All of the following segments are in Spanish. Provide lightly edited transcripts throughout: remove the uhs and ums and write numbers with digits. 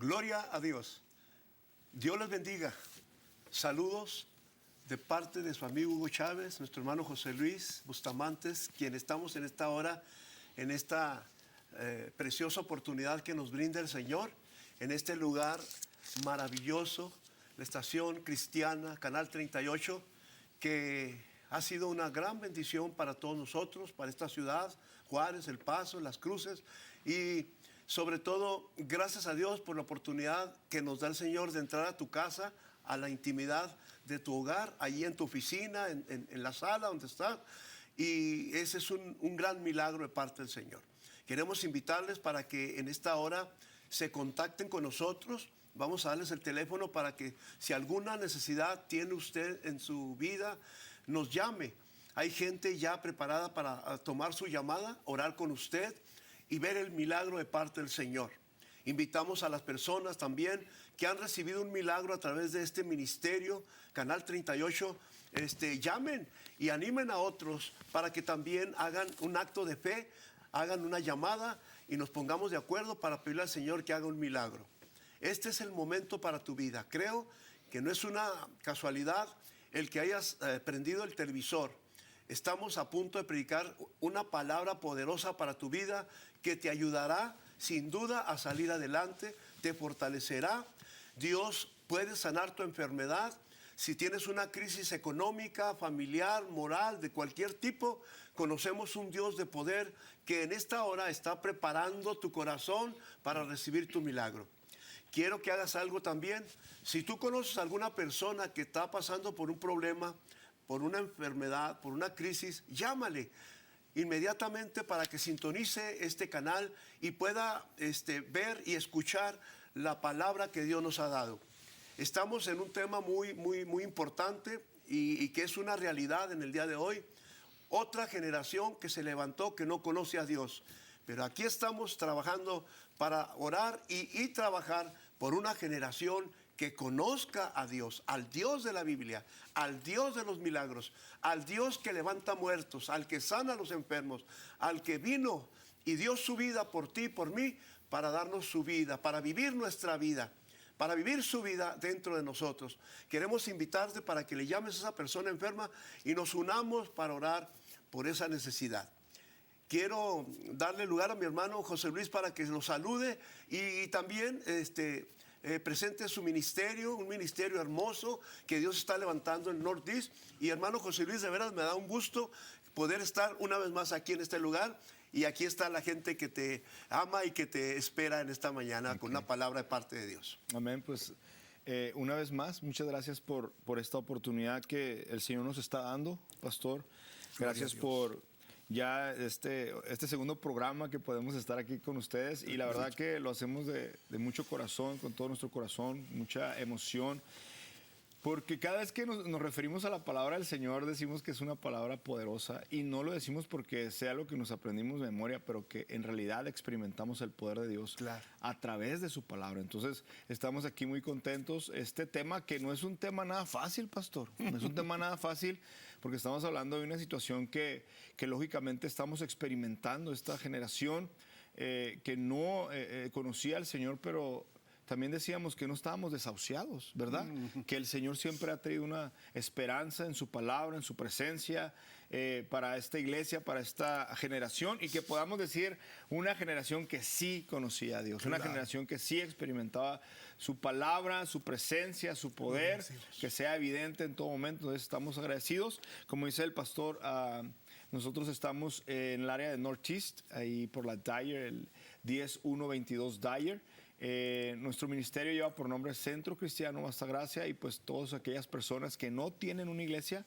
Gloria a Dios. Dios les bendiga. Saludos de parte de su amigo Hugo Chávez, nuestro hermano José Luis Bustamantes, quien estamos en esta hora, en esta preciosa oportunidad que nos brinda el Señor, en este lugar maravilloso, la estación cristiana, Canal 38, que ha sido una gran bendición para todos nosotros, para esta ciudad, Juárez, El Paso, Las Cruces, y sobre todo, gracias a Dios por la oportunidad que nos da el Señor de entrar a tu casa, a la intimidad de tu hogar, allí en tu oficina, en la sala donde estás. Y ese es un gran milagro de parte del Señor. Queremos invitarles para que en esta hora se contacten con nosotros. Vamos a darles el teléfono para que si alguna necesidad tiene usted en su vida, nos llame. Hay gente ya preparada para tomar su llamada, orar con usted y ver el milagro de parte del Señor. Invitamos a las personas también que han recibido un milagro a través de este ministerio, Canal 38, llamen y animen a otros para que también hagan un acto de fe, hagan una llamada y nos pongamos de acuerdo para pedirle al Señor que haga un milagro. Este es el momento para tu vida. Creo que no es una casualidad el que hayas prendido el televisor. Estamos a punto de predicar una palabra poderosa para tu vida que te ayudará sin duda a salir adelante, te fortalecerá. Dios puede sanar tu enfermedad. Si tienes una crisis económica, familiar, moral, de cualquier tipo, conocemos un Dios de poder que en esta hora está preparando tu corazón para recibir tu milagro. Quiero que hagas algo también. Si tú conoces a alguna persona que está pasando por un problema, por una enfermedad, por una crisis, llámale inmediatamente para que sintonice este canal y pueda ver y escuchar la palabra que Dios nos ha dado. Estamos en un tema muy importante y que es una realidad en el día de hoy. Otra generación que se levantó que no conoce a Dios. Pero aquí estamos trabajando para orar y trabajar por una generación que conozca a Dios, al Dios de la Biblia, al Dios de los milagros, al Dios que levanta muertos, al que sana a los enfermos, al que vino y dio su vida por ti y por mí para darnos su vida, para vivir nuestra vida, para vivir su vida dentro de nosotros. Queremos invitarte para que le llames a esa persona enferma y nos unamos para orar por esa necesidad. Quiero darle lugar a mi hermano José Luis para que lo salude y también presente su ministerio, un ministerio hermoso que Dios está levantando en Northeast. Y hermano José Luis, de veras me da un gusto poder estar una vez más aquí en este lugar. Y aquí está la gente que te ama y que te espera en esta mañana con una palabra de parte de Dios. Amén, pues una vez más, muchas gracias por esta oportunidad que el Señor nos está dando, pastor. Gracias por ya este segundo programa que podemos estar aquí con ustedes y la verdad que lo hacemos de mucho corazón, con todo nuestro corazón, mucha emoción, porque cada vez que nos referimos a la palabra del Señor decimos que es una palabra poderosa y no lo decimos porque sea lo que nos aprendimos de memoria, pero que en realidad experimentamos el poder de Dios a través de su palabra. Entonces estamos aquí muy contentos. Este tema que no es un tema nada fácil, pastor, no es un tema nada fácil porque estamos hablando de una situación que lógicamente estamos experimentando esta generación que no conocía al Señor, pero también decíamos que no estábamos desahuciados, ¿verdad? Que el Señor siempre ha traído una esperanza en su palabra, en su presencia, para esta iglesia, para esta generación, y que podamos decir una generación que sí conocía a Dios, una generación que sí experimentaba su palabra, su presencia, su poder, que sea evidente en todo momento. Entonces estamos agradecidos. Como dice el pastor, nosotros estamos en el área de Northeast, ahí por la Dyer, el 10122 Dyer. Nuestro ministerio lleva por nombre Centro Cristiano Basta Gracia, y pues todas aquellas personas que no tienen una iglesia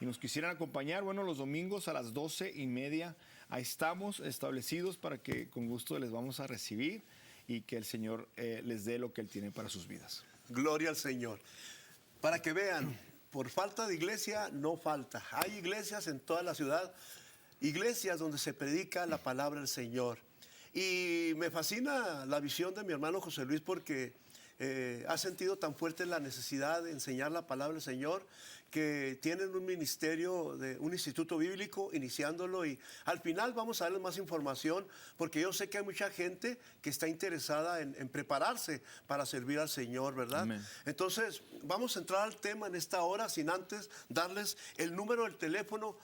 y nos quisieran acompañar, bueno, los domingos a las 12:30 ahí estamos establecidos para que con gusto les vamos a recibir y que el Señor les dé lo que Él tiene para sus vidas. Gloria al Señor. Para que vean, por falta de iglesia no falta. Hay iglesias en toda la ciudad, iglesias donde se predica la palabra del Señor. Y me fascina la visión de mi hermano José Luis porque ha sentido tan fuerte la necesidad de enseñar la palabra del Señor, que tienen un ministerio, de un instituto bíblico, iniciándolo, y al final vamos a darles más información, porque yo sé que hay mucha gente que está interesada en prepararse para servir al Señor, ¿verdad? Amén. Entonces, vamos a entrar al tema en esta hora, sin antes darles el número del teléfono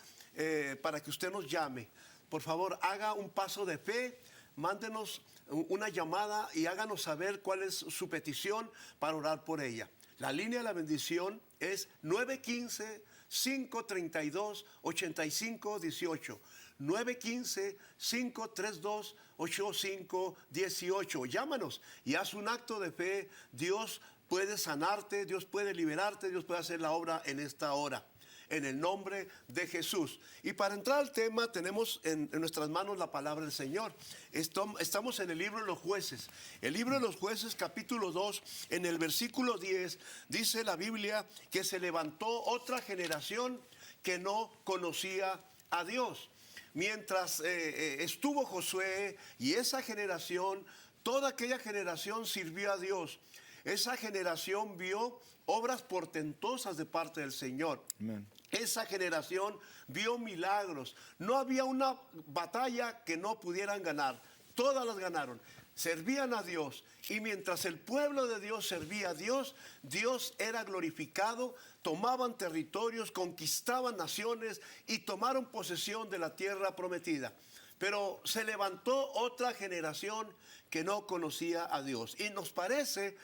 para que usted nos llame. Por favor, haga un paso de fe, mándenos una llamada y háganos saber cuál es su petición para orar por ella. La línea de la bendición es 915-532-8518. 915-532-8518. Llámanos y haz un acto de fe. Dios puede sanarte, Dios puede liberarte, Dios puede hacer la obra en esta hora, en el nombre de Jesús. Y para entrar al tema, tenemos en nuestras manos la palabra del Señor. Estamos en el libro de los Jueces. El libro de los Jueces, capítulo 2, en el versículo 10, dice la Biblia que se levantó otra generación que no conocía a Dios. Mientras estuvo Josué y esa generación, toda aquella generación sirvió a Dios. Esa generación vio obras portentosas de parte del Señor. Amén. Esa generación vio milagros. No había una batalla que no pudieran ganar. Todas las ganaron. Servían a Dios. Y mientras el pueblo de Dios servía a Dios, Dios era glorificado. Tomaban territorios, conquistaban naciones y tomaron posesión de la tierra prometida. Pero se levantó otra generación que no conocía a Dios. Y nos parece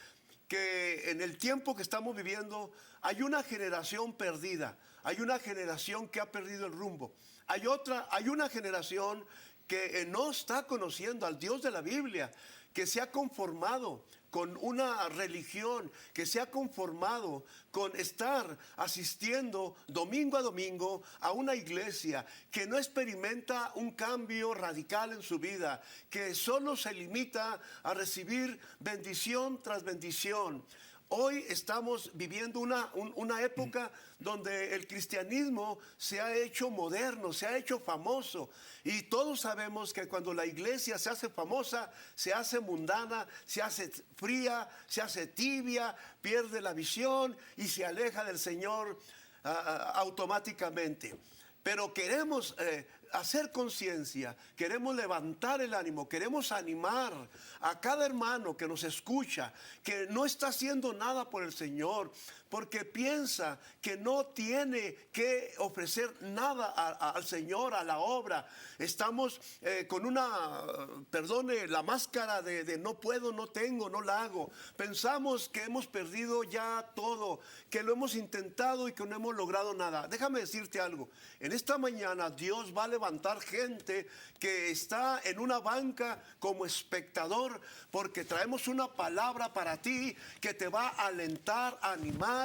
que en el tiempo que estamos viviendo hay una generación perdida, hay una generación que ha perdido el rumbo, hay una generación que no está conociendo al Dios de la Biblia, que se ha conformado con una religión, que se ha conformado con estar asistiendo domingo a domingo a una iglesia, que no experimenta un cambio radical en su vida, que solo se limita a recibir bendición tras bendición. Hoy estamos viviendo una época donde el cristianismo se ha hecho moderno, se ha hecho famoso. Y todos sabemos que cuando la iglesia se hace famosa, se hace mundana, se hace fría, se hace tibia, pierde la visión y se aleja del Señor automáticamente. Pero queremos hacer conciencia, queremos levantar el ánimo, queremos animar a cada hermano que nos escucha, que no está haciendo nada por el Señor, porque piensa que no tiene que ofrecer nada al Señor, a la obra. Estamos con perdone, la máscara de no puedo, no tengo, no la hago. Pensamos que hemos perdido ya todo, que lo hemos intentado y que no hemos logrado nada. Déjame decirte algo, en esta mañana Dios va a levantar gente que está en una banca como espectador, porque traemos una palabra para ti que te va a alentar, a animar,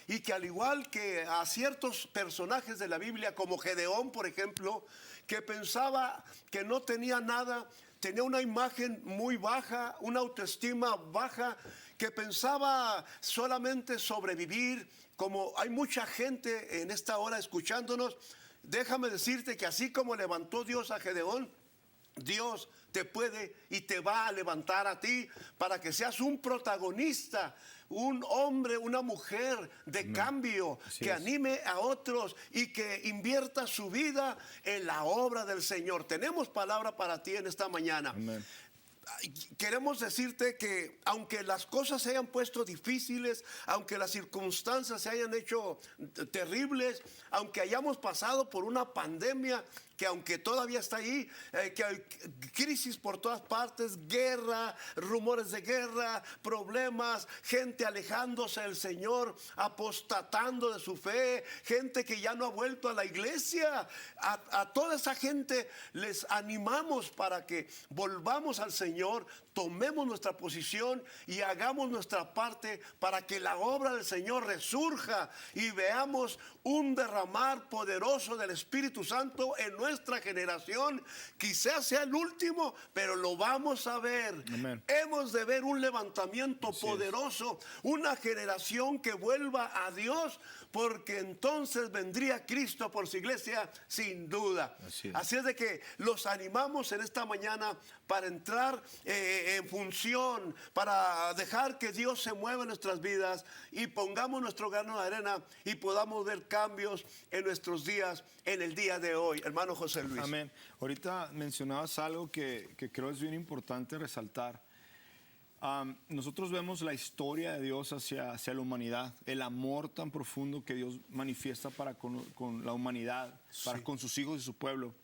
y que al igual que a ciertos personajes de la Biblia, como Gedeón, por ejemplo, que pensaba que no tenía nada, tenía una imagen muy baja, una autoestima baja, que pensaba solamente sobrevivir, como hay mucha gente en esta hora escuchándonos. Déjame decirte que así como levantó Dios a Gedeón, Dios te puede y te va a levantar a ti para que seas un protagonista, un hombre, una mujer de cambio, que anime a otros y que invierta su vida en la obra del Señor. Tenemos palabra para ti en esta mañana. Amén. Queremos decirte que aunque las cosas se hayan puesto difíciles, aunque las circunstancias se hayan hecho terribles, aunque hayamos pasado por una pandemia que aunque todavía está ahí, que hay crisis por todas partes, guerra, rumores de guerra, problemas, gente alejándose del Señor, apostatando de su fe, gente que ya no ha vuelto a la iglesia. A toda esa gente les animamos para que volvamos al Señor, tomemos nuestra posición y hagamos nuestra parte para que la obra del Señor resurja y veamos un derramar poderoso del Espíritu Santo en nuestra generación. Quizás sea el último, pero lo vamos a ver. Amén. Hemos de ver un levantamiento poderoso, una generación que vuelva a Dios, porque entonces vendría Cristo por su iglesia sin duda. Así es de que los animamos en esta mañana para entrar estar en función para dejar que Dios se mueva en nuestras vidas y pongamos nuestro grano de arena y podamos ver cambios en nuestros días, en el día de hoy. Hermano José Luis. Amén. Ahorita mencionabas algo que creo es bien importante resaltar. Nosotros vemos la historia de Dios hacia la humanidad, el amor tan profundo que Dios manifiesta para con la humanidad, para con sus hijos y su pueblo.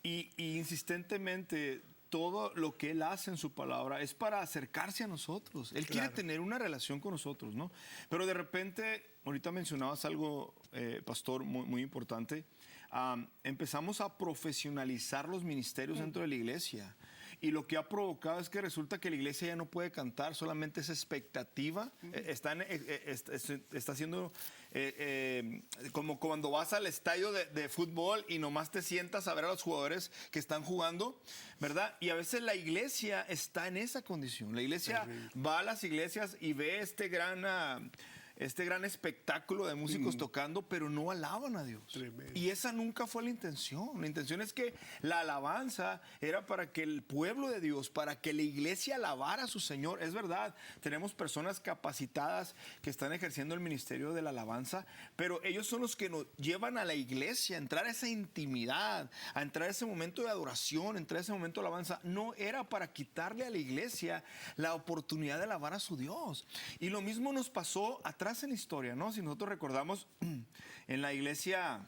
Y insistentemente todo lo que Él hace en su palabra es para acercarse a nosotros. Él quiere tener una relación con nosotros, ¿no? Pero de repente, ahorita mencionabas algo, pastor, muy importante. Empezamos a profesionalizar los ministerios dentro de la iglesia. Y lo que ha provocado es que resulta que la iglesia ya no puede cantar, solamente esa expectativa. Está haciendo como cuando vas al estadio de fútbol y nomás te sientas a ver a los jugadores que están jugando, ¿verdad? Y a veces la iglesia está en esa condición. La iglesia va a las iglesias y ve este gran espectáculo de músicos tocando, pero no alaban a Dios. Tremendo. Y esa nunca fue la intención. La intención es que la alabanza era para que el pueblo de Dios, para que la iglesia alabara a su Señor. Es verdad, tenemos personas capacitadas que están ejerciendo el ministerio de la alabanza, pero ellos son los que nos llevan a la iglesia a entrar a esa intimidad, a entrar a ese momento de adoración, entrar a ese momento de alabanza. No era para quitarle a la iglesia la oportunidad de alabar a su Dios. Y lo mismo nos pasó atrás en la historia, ¿no? Si nosotros recordamos en la iglesia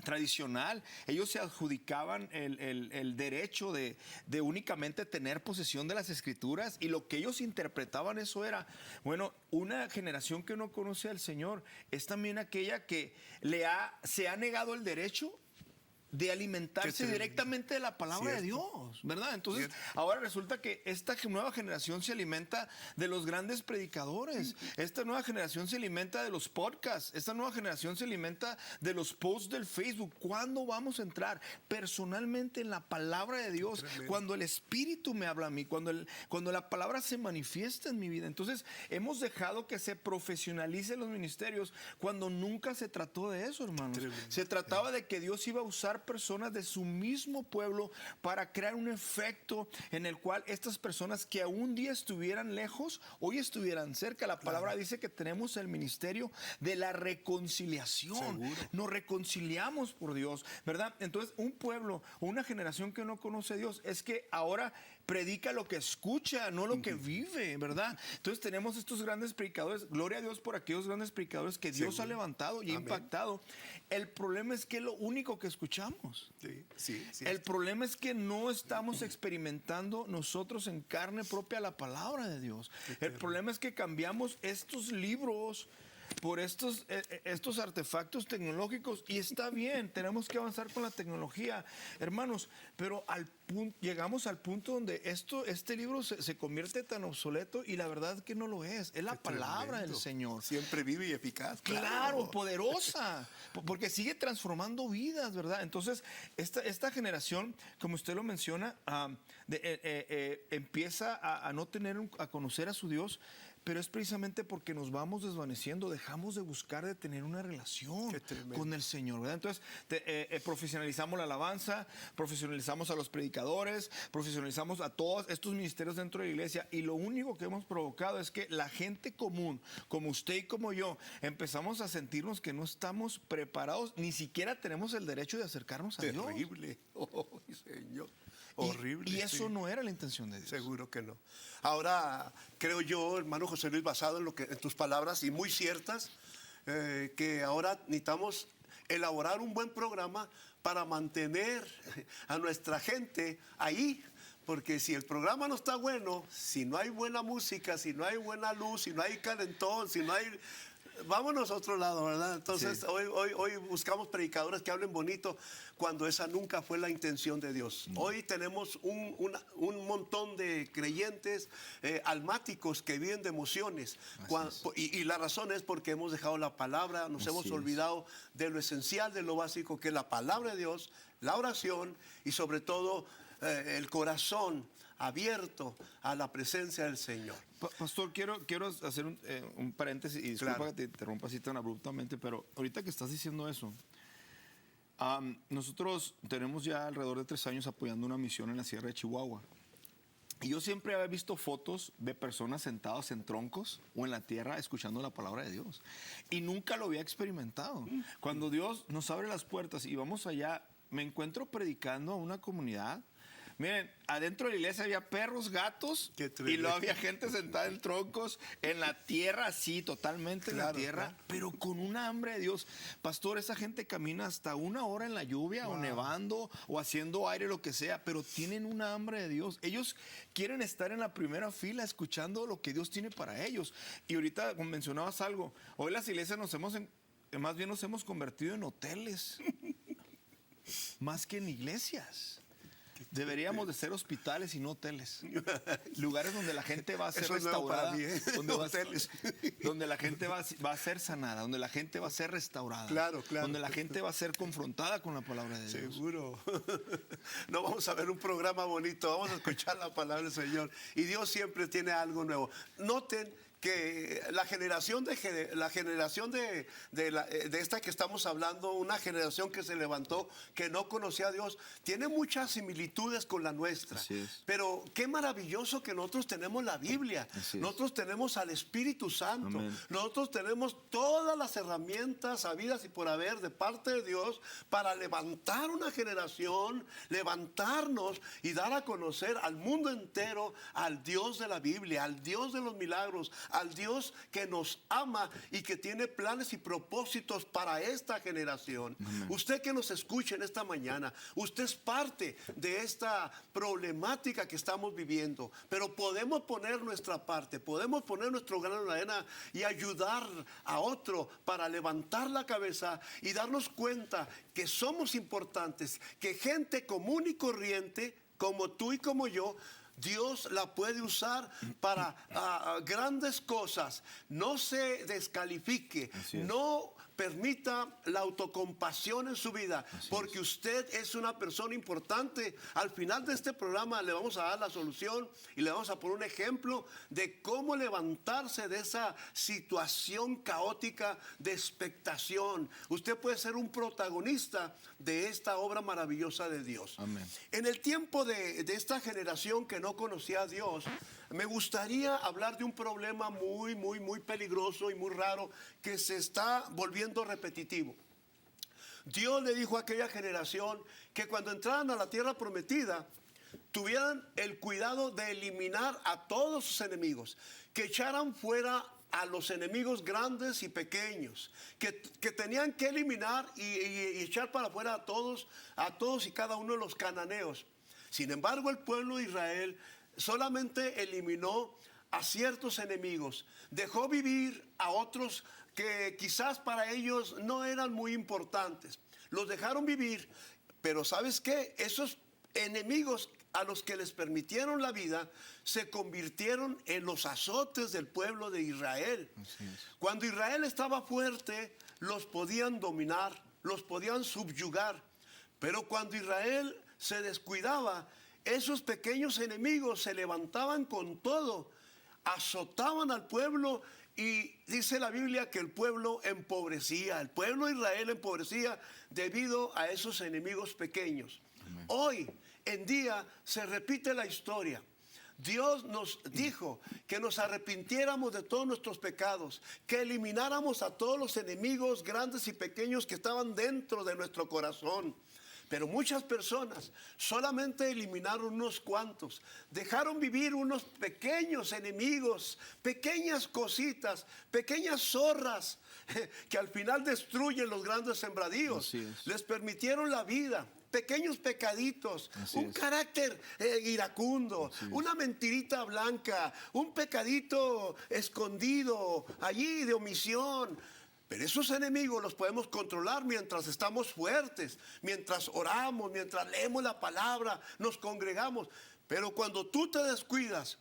tradicional, ellos se adjudicaban el derecho de únicamente tener posesión de las escrituras, y lo que ellos interpretaban eso era, bueno, una generación que no conoce al Señor es también aquella que se ha negado el derecho de alimentarse directamente de la palabra de Dios, ¿verdad? Entonces, ahora resulta que esta nueva generación se alimenta de los grandes predicadores, esta nueva generación se alimenta de los podcasts, esta nueva generación se alimenta de los posts del Facebook. ¿Cuándo vamos a entrar personalmente en la palabra de Dios? Cuando el Espíritu me habla a mí, cuando la palabra se manifiesta en mi vida. Entonces, hemos dejado que se profesionalicen los ministerios cuando nunca se trató de eso, hermanos. Se trataba de que Dios iba a usar personas de su mismo pueblo para crear un efecto en el cual estas personas que un día estuvieran lejos, hoy estuvieran cerca. La palabra dice que tenemos el ministerio de la reconciliación. Nos reconciliamos por Dios, ¿verdad? Entonces, un pueblo o una generación que no conoce a Dios es que ahora predica lo que escucha, no lo que vive, ¿verdad? Entonces tenemos estos grandes predicadores. Gloria a Dios por aquellos grandes predicadores que Dios ha levantado y ha impactado. El problema es que es lo único que escuchamos. El problema es que no estamos experimentando nosotros en carne propia la palabra de Dios. El problema es que cambiamos estos libros por estos artefactos tecnológicos, y está bien, tenemos que avanzar con la tecnología, hermanos, pero llegamos al punto donde este libro se convierte tan obsoleto, y la verdad es que no lo es la palabra del Señor. Siempre vive y eficaz. Claro, poderosa, porque sigue transformando vidas, ¿verdad? Entonces, esta generación, como usted lo menciona, empieza a conocer a su Dios, pero es precisamente porque nos vamos desvaneciendo, dejamos de buscar de tener una relación con el Señor, ¿verdad? Entonces, profesionalizamos la alabanza, profesionalizamos a los predicadores, profesionalizamos a todos estos ministerios dentro de la iglesia, y lo único que hemos provocado es que la gente común, como usted y como yo, empezamos a sentirnos que no estamos preparados, ni siquiera tenemos el derecho de acercarnos a Dios. Terrible. Oh, Señor. Horrible. Y eso no era la intención de Dios. Seguro que no. Ahora, creo yo, hermano José Luis, basado en tus palabras, y muy ciertas, que ahora necesitamos elaborar un buen programa para mantener a nuestra gente ahí. Porque si el programa no está bueno, si no hay buena música, si no hay buena luz, si no hay calentón, si no hay... Vámonos a otro lado, ¿verdad? Entonces, hoy buscamos predicadores que hablen bonito, cuando esa nunca fue la intención de Dios. Hoy tenemos un montón de creyentes almáticos que viven de emociones. Y la razón es porque hemos dejado la palabra, nos hemos olvidado de lo esencial, de lo básico, que es la palabra de Dios, la oración y sobre todo el corazón abierto a la presencia del Señor. Pastor, quiero hacer un paréntesis, y disculpa que te interrumpa así tan abruptamente, pero ahorita que estás diciendo eso, nosotros tenemos ya alrededor de 3 años apoyando una misión en la Sierra de Chihuahua. Y yo siempre había visto fotos de personas sentadas en troncos o en la tierra escuchando la palabra de Dios. Y nunca lo había experimentado. Cuando Dios nos abre las puertas y vamos allá, me encuentro predicando a una comunidad. Miren, adentro de la iglesia había perros, gatos, y luego había gente sentada en troncos, en la tierra, así, totalmente en la tierra, pero con una hambre de Dios. Pastor, esa gente camina hasta 1 hora en la lluvia, o nevando, o haciendo aire, lo que sea, pero tienen una hambre de Dios. Ellos quieren estar en la primera fila escuchando lo que Dios tiene para ellos. Y ahorita mencionabas algo, hoy las iglesias más bien nos hemos convertido en hoteles, más que en iglesias. Deberíamos de ser hospitales y no hoteles. Lugares donde la gente va a ser restaurada, donde la gente va a ser sanada, donde la gente va a ser restaurada, donde la gente va a ser confrontada con la palabra de Dios. Seguro. No vamos a ver un programa bonito, vamos a escuchar la palabra del Señor. Y Dios siempre tiene algo nuevo. Noten que la generación de esta que estamos hablando, una generación que se levantó, que no conocía a Dios, tiene muchas similitudes con la nuestra. Pero qué maravilloso que nosotros tenemos la Biblia, nosotros tenemos al Espíritu Santo, nosotros tenemos todas las herramientas habidas y por haber de parte de Dios para levantar una generación, levantarnos y dar a conocer al mundo entero al Dios de la Biblia, al Dios de los milagros, al Dios que nos ama y que tiene planes y propósitos para esta generación. Usted que nos escucha en esta mañana, usted es parte de esta problemática que estamos viviendo, pero podemos poner nuestra parte, podemos poner nuestro grano de arena y ayudar a otro para levantar la cabeza y darnos cuenta que somos importantes, que gente común y corriente como tú y como yo, Dios la puede usar para grandes cosas. No se descalifique, no permita la autocompasión en su vida, porque usted es una persona importante. Al final de este programa le vamos a dar la solución y le vamos a poner un ejemplo de cómo levantarse de esa situación caótica de expectación. Usted puede ser un protagonista de esta obra maravillosa de Dios. Amén. En el tiempo de esta generación que no conocía a Dios, me gustaría hablar de un problema muy peligroso y muy raro que se está volviendo repetitivo. Dios le dijo a aquella generación que cuando entraran a la tierra prometida, tuvieran el cuidado de eliminar a todos sus enemigos, que echaran fuera a los enemigos grandes y pequeños, que tenían que eliminar y echar para afuera a todos y cada uno de los cananeos. Sin embargo, el pueblo de Israel solamente eliminó a ciertos enemigos, dejó vivir a otros que quizás para ellos no eran muy importantes. Los dejaron vivir, pero ¿sabes qué? Esos enemigos a los que les permitieron la vida se convirtieron en los azotes del pueblo de Israel. Cuando Israel estaba fuerte, los podían dominar, los podían subyugar, pero cuando Israel se descuidaba, esos pequeños enemigos se levantaban con todo, azotaban al pueblo y dice la Biblia que el pueblo empobrecía, el pueblo de Israel empobrecía debido a esos enemigos pequeños. Amén. Hoy en día se repite la historia. Dios nos dijo que nos arrepintiéramos de todos nuestros pecados, que elimináramos a todos los enemigos grandes y pequeños que estaban dentro de nuestro corazón. Pero muchas personas solamente eliminaron unos cuantos, dejaron vivir unos pequeños enemigos, pequeñas cositas, pequeñas zorras que al final destruyen los grandes sembradíos. Les permitieron la vida. Pequeños pecaditos, un carácter iracundo, una mentirita blanca, un pecadito escondido allí de omisión. Pero esos enemigos los podemos controlar mientras estamos fuertes, mientras oramos, mientras leemos la palabra, nos congregamos. Pero cuando tú te descuidas,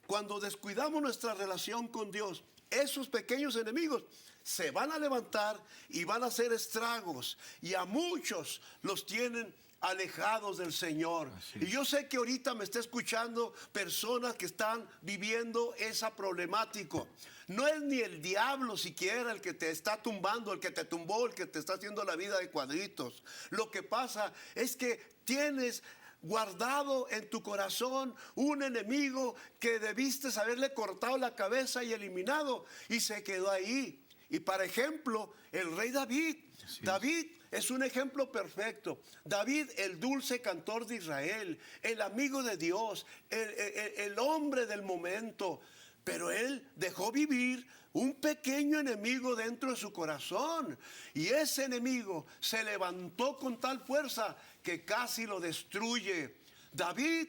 cuando descuidamos nuestra relación con Dios, esos pequeños enemigos se van a levantar y van a hacer estragos. Y a muchos los tienen alejados del Señor. Y yo sé que ahorita me está escuchando personas que están viviendo esa problemática. No es ni el diablo siquiera el que te está tumbando, el que te tumbó, el que te está haciendo la vida de cuadritos. Lo que pasa es que tienes guardado en tu corazón un enemigo que debiste haberle cortado la cabeza y eliminado, y se quedó ahí. Y para ejemplo, el rey David. David es un ejemplo perfecto. David, el dulce cantor de Israel, el amigo de Dios, el hombre del momento. Pero él dejó vivir un pequeño enemigo dentro de su corazón. Y ese enemigo se levantó con tal fuerza que casi lo destruye. David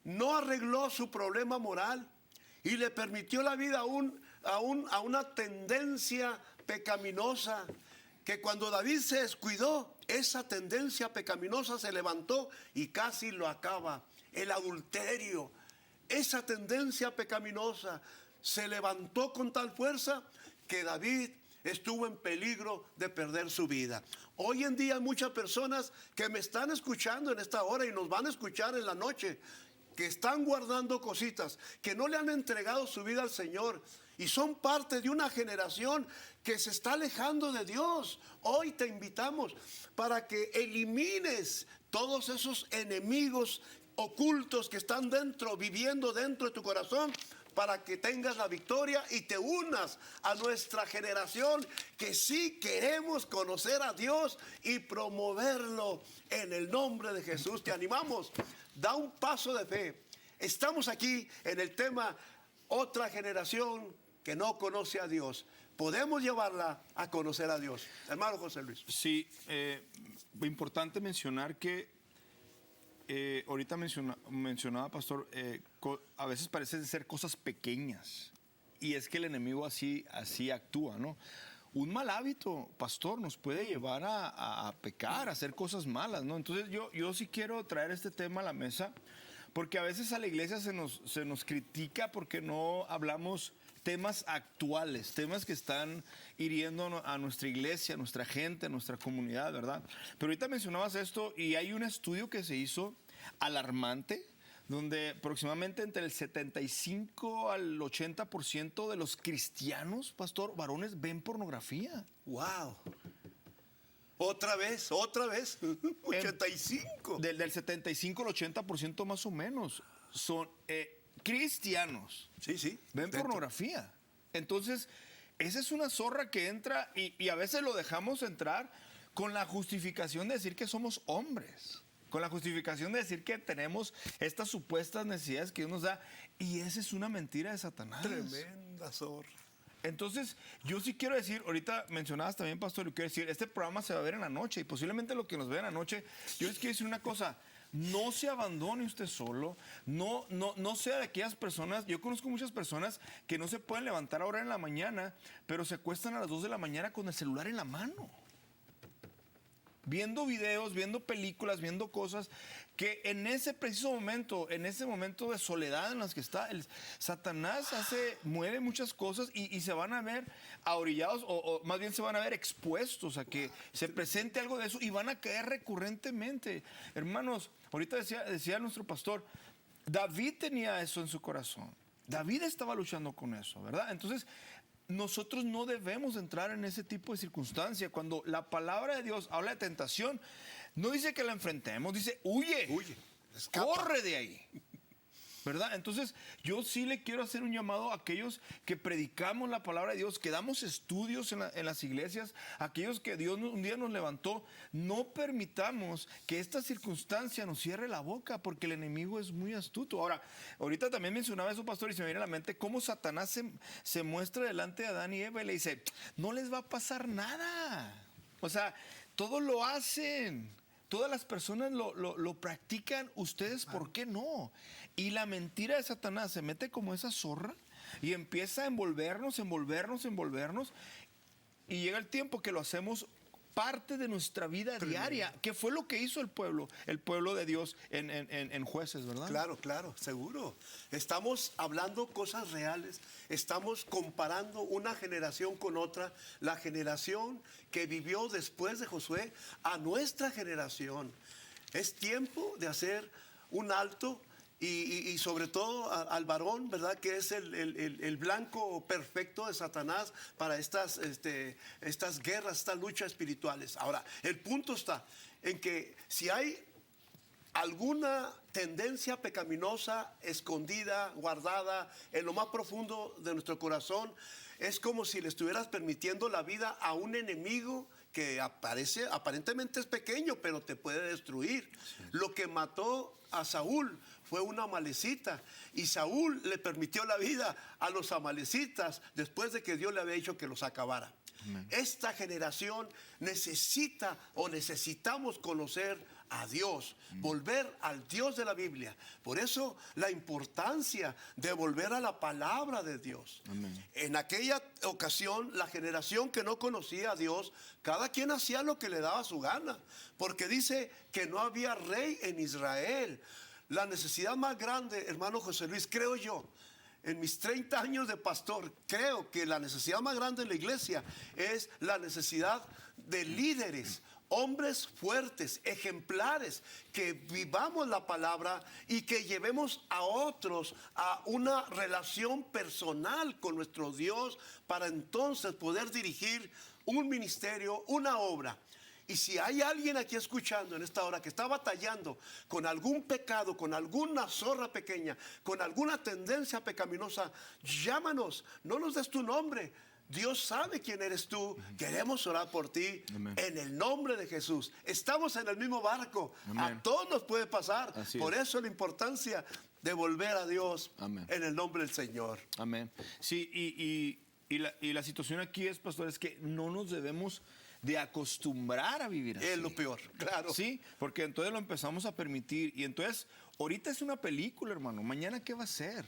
no arregló su problema moral y le permitió la vida a una tendencia pecaminosa, que cuando David se descuidó, esa tendencia pecaminosa se levantó y casi lo acaba. El adulterio, esa tendencia pecaminosa se levantó con tal fuerza que David estuvo en peligro de perder su vida. Hoy en día hay muchas personas que me están escuchando en esta hora y nos van a escuchar en la noche, que están guardando cositas, que no le han entregado su vida al Señor y son parte de una generación que se está alejando de Dios. Hoy te invitamos para que elimines todos esos enemigos ocultos que están dentro, viviendo dentro de tu corazón, para que tengas la victoria y te unas a nuestra generación que sí queremos conocer a Dios y promoverlo en el nombre de Jesús. Te animamos, da un paso de fe. Estamos aquí en el tema otra generación que no conoce a Dios. Podemos llevarla a conocer a Dios. Hermano José Luis. Sí, importante mencionar que ahorita mencionaba, pastor, a veces parecen ser cosas pequeñas y es que el enemigo así actúa, ¿no? Un mal hábito, pastor, nos puede llevar a pecar, a hacer cosas malas, ¿no? Entonces yo sí quiero traer este tema a la mesa porque a veces a la iglesia se nos critica porque no hablamos temas actuales, temas que están hiriendo a nuestra iglesia, a nuestra gente, a nuestra comunidad, ¿verdad? Pero ahorita mencionabas esto y hay un estudio que se hizo alarmante, donde aproximadamente entre el 75 al 80% de los cristianos, pastor, varones, ven pornografía. ¡Wow! Otra vez, 85. Del 75 al 80% más o menos son cristianos. Sí. Ven pornografía. Entonces, esa es una zorra que entra y a veces lo dejamos entrar con la justificación de decir que somos hombres, con la justificación de decir que tenemos estas supuestas necesidades que Dios nos da, y esa es una mentira de Satanás. Tremenda zorra. Entonces, yo sí quiero decir, ahorita mencionabas también, pastor, y quiero decir, este programa se va a ver en la noche, y posiblemente lo que nos vean en la noche, yo les quiero decir una cosa: no se abandone usted solo, no sea de aquellas personas. Yo conozco muchas personas que no se pueden levantar ahora en la mañana, pero se acuestan a las 2 de la mañana con el celular en la mano, viendo videos, viendo películas, viendo cosas que en ese preciso momento, en ese momento de soledad en las que está, Satanás mueve muchas cosas y se van a ver ahorillados o más bien se van a ver expuestos a que se presente algo de eso y van a caer recurrentemente. Hermanos, ahorita decía nuestro pastor, David tenía eso en su corazón. David estaba luchando con eso, ¿verdad? Entonces, nosotros no debemos entrar en ese tipo de circunstancia. Cuando la palabra de Dios habla de tentación, no dice que la enfrentemos, dice huye, escapa, corre de ahí, ¿verdad? Entonces yo sí le quiero hacer un llamado a aquellos que predicamos la palabra de Dios, que damos estudios en las iglesias, aquellos que Dios un día nos levantó. No permitamos que esta circunstancia nos cierre la boca, porque el enemigo es muy astuto. Ahora, ahorita también mencionaba eso, pastor, y se me viene a la mente cómo Satanás se muestra delante de Adán y Eva y le dice, no les va a pasar nada. O sea, todos lo hacen. Todas las personas lo practican, ustedes, ¿por qué no? Y la mentira de Satanás se mete como esa zorra y empieza a envolvernos, y llega el tiempo que lo hacemos parte de nuestra vida diaria, que fue lo que hizo el pueblo de Dios en Jueces, ¿verdad? Claro, seguro. Estamos hablando cosas reales, estamos comparando una generación con otra, la generación que vivió después de Josué a nuestra generación. Es tiempo de hacer un alto y sobre todo al varón, ¿verdad? Que es el blanco perfecto de Satanás para estas guerras, estas luchas espirituales. Ahora, el punto está en que si hay alguna tendencia pecaminosa escondida, guardada en lo más profundo de nuestro corazón. Es como si le estuvieras permitiendo la vida a un enemigo que aparentemente es pequeño, pero te puede destruir. Sí. Lo que mató a Saúl fue una amalecita, y Saúl le permitió la vida a los amalecitas después de que Dios le había dicho que los acabara. Amén. Esta generación necesita o necesitamos conocer a Dios, volver al Dios de la Biblia. Por eso la importancia de volver a la palabra de Dios. Amén. En aquella ocasión, la generación que no conocía a Dios, cada quien hacía lo que le daba su gana, porque dice que no había rey en Israel. La necesidad más grande, hermano José Luis, creo yo, en mis 30 años de pastor, creo que la necesidad más grande en la iglesia es la necesidad de líderes, hombres fuertes, ejemplares, que vivamos la palabra y que llevemos a otros a una relación personal con nuestro Dios para entonces poder dirigir un ministerio, una obra. Y si hay alguien aquí escuchando en esta hora que está batallando con algún pecado, con alguna zorra pequeña, con alguna tendencia pecaminosa, llámanos, no nos des tu nombre. Dios sabe quién eres tú. Queremos orar por ti. Amén. En el nombre de Jesús. Estamos en el mismo barco. Amén. A todos nos puede pasar. Así por eso la importancia de volver a Dios. Amén. En el nombre del Señor. Amén. Sí, y la situación aquí es, pastor, es que no nos debemos de acostumbrar a vivir así. Es lo peor, claro. Sí, porque entonces lo empezamos a permitir. Y entonces, ahorita es una película, hermano. Mañana, ¿qué va a ser?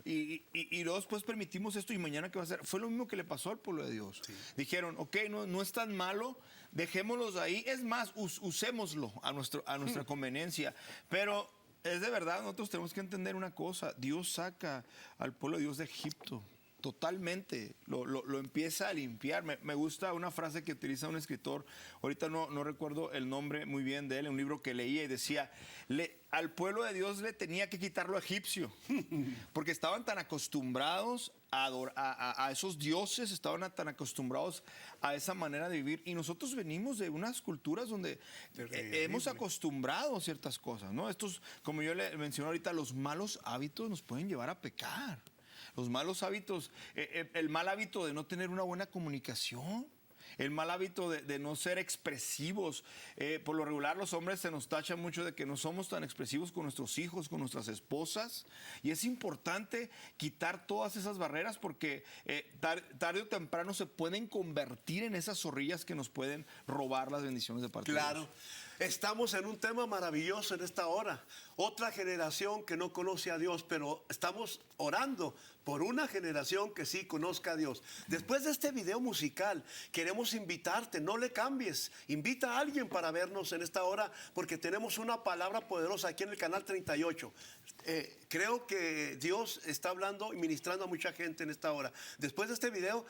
Y luego después permitimos esto, y mañana ¿qué va a ser? Fue lo mismo que le pasó al pueblo de Dios. Sí. Dijeron, ok, no es tan malo, dejémoslos ahí. Es más, usémoslo a nuestra conveniencia. Pero es de verdad, nosotros tenemos que entender una cosa. Dios saca al pueblo de Dios de Egipto. Totalmente, lo empieza a limpiar. Me gusta una frase que utiliza un escritor, ahorita no recuerdo el nombre muy bien de él, en un libro que leía, y decía, al pueblo de Dios le tenía que quitar lo egipcio, porque estaban tan acostumbrados a esos dioses, estaban tan acostumbrados a esa manera de vivir, y nosotros venimos de unas culturas donde hemos acostumbrado ciertas cosas, ¿no? Estos, como yo le mencioné ahorita, los malos hábitos nos pueden llevar a pecar. Los malos hábitos, el mal hábito de no tener una buena comunicación, el mal hábito de no ser expresivos. Por lo regular, los hombres se nos tacha mucho de que no somos tan expresivos con nuestros hijos, con nuestras esposas. Y es importante quitar todas esas barreras, porque tarde o temprano se pueden convertir en esas zorrillas que nos pueden robar las bendiciones de parte de Dios. Claro. Estamos en un tema maravilloso en esta hora. Otra generación que no conoce a Dios, pero estamos orando por una generación que sí conozca a Dios. Después de este video musical, queremos invitarte, no le cambies. Invita a alguien para vernos en esta hora, porque tenemos una palabra poderosa aquí en el canal 38. Creo que Dios está hablando y ministrando a mucha gente en esta hora. Después de este video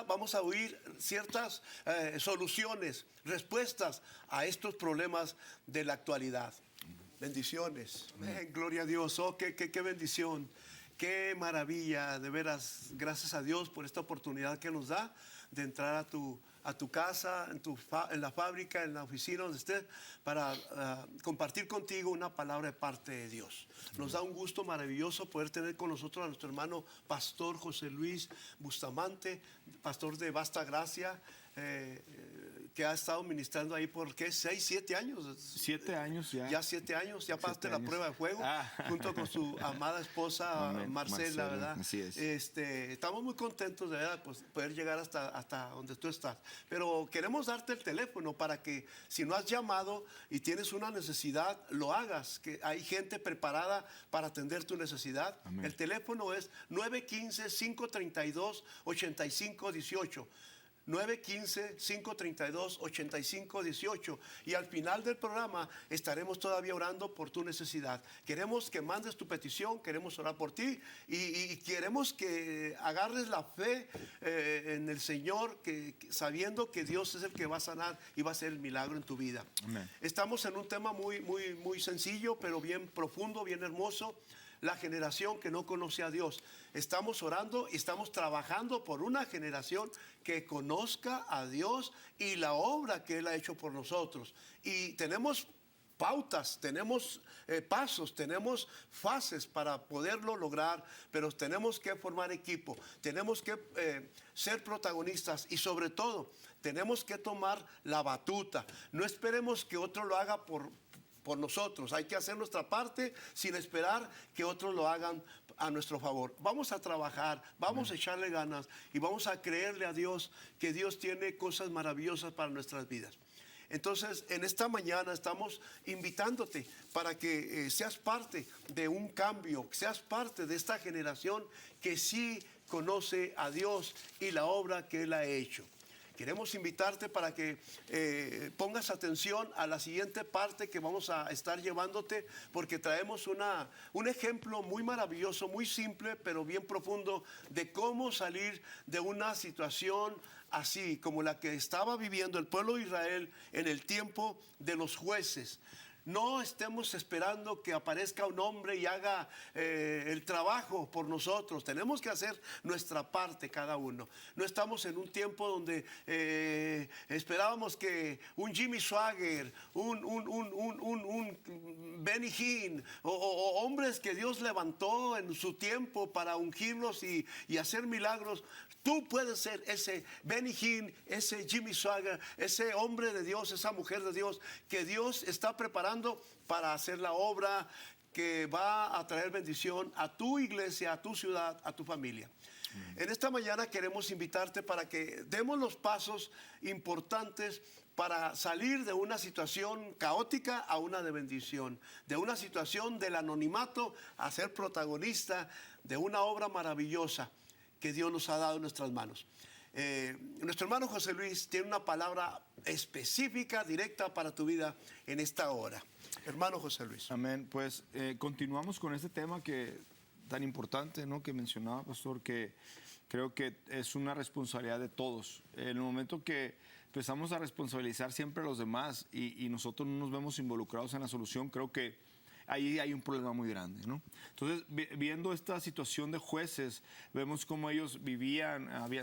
vamos a oír ciertas soluciones, respuestas a estos problemas de la actualidad. Bendiciones. Gloria a Dios. Oh, qué bendición. Qué maravilla, de veras. Gracias a Dios por esta oportunidad que nos da de entrar a tu casa, en la fábrica, en la oficina donde estés, para compartir contigo una palabra de parte de Dios. Nos da un gusto maravilloso poder tener con nosotros a nuestro hermano pastor José Luis Bustamante, pastor de Vasta Gracia, que ha estado ministrando ahí por, ¿qué? 6, 7 años. 7 años ya. Ya 7 años, ya pasaste la prueba de fuego, junto con su amada esposa Marcela, ¿verdad? Así es. Estamos muy contentos de verdad, pues, poder llegar hasta donde tú estás. Pero queremos darte el teléfono para que, si no has llamado y tienes una necesidad, lo hagas, que hay gente preparada para atender tu necesidad. Amén. El teléfono es 915-532-8518. 915-532-8518, y al final del programa estaremos todavía orando por tu necesidad. Queremos que mandes tu petición, queremos orar por ti, y queremos que agarres la fe en el Señor, sabiendo que Dios es el que va a sanar y va a hacer el milagro en tu vida. Amén. Estamos en un tema muy sencillo, pero bien profundo, bien hermoso. La generación que no conoce a Dios. Estamos orando y estamos trabajando por una generación que conozca a Dios y la obra que Él ha hecho por nosotros. Y tenemos pautas, tenemos pasos, tenemos fases para poderlo lograr, pero tenemos que formar equipo, tenemos que ser protagonistas y sobre todo tenemos que tomar la batuta. No esperemos que otro lo haga por nosotros. Hay que hacer nuestra parte sin esperar que otros lo hagan a nuestro favor. Vamos a trabajar, vamos a echarle ganas y vamos a creerle a Dios que Dios tiene cosas maravillosas para nuestras vidas. Entonces, en esta mañana estamos invitándote para que seas parte de un cambio, que seas parte de esta generación que sí conoce a Dios y la obra que Él ha hecho. Queremos invitarte para que pongas atención a la siguiente parte que vamos a estar llevándote, porque traemos un ejemplo muy maravilloso, muy simple, pero bien profundo, de cómo salir de una situación así como la que estaba viviendo el pueblo de Israel en el tiempo de los jueces. No estemos esperando que aparezca un hombre y haga el trabajo por nosotros. Tenemos que hacer nuestra parte cada uno. No estamos en un tiempo donde esperábamos que un Jimmy Swaggart, un Benny Hinn o hombres que Dios levantó en su tiempo para ungirlos y hacer milagros. Tú puedes ser ese Benny Hinn, ese Jimmy Swaggart, ese hombre de Dios, esa mujer de Dios que Dios está preparando para hacer la obra que va a traer bendición a tu iglesia, a tu ciudad, a tu familia. En esta mañana queremos invitarte para que demos los pasos importantes para salir de una situación caótica a una de bendición, de una situación del anonimato a ser protagonista de una obra maravillosa que Dios nos ha dado en nuestras manos. Nuestro hermano José Luis tiene una palabra específica, directa para tu vida en esta hora. Hermano José Luis. Amén. Pues continuamos con este tema tan importante, ¿no?, que mencionaba, pastor, que creo que es una responsabilidad de todos. En el momento que empezamos a responsabilizar siempre a los demás y nosotros no nos vemos involucrados en la solución, creo que ahí hay un problema muy grande, ¿no? Entonces, viendo esta situación de jueces, vemos cómo ellos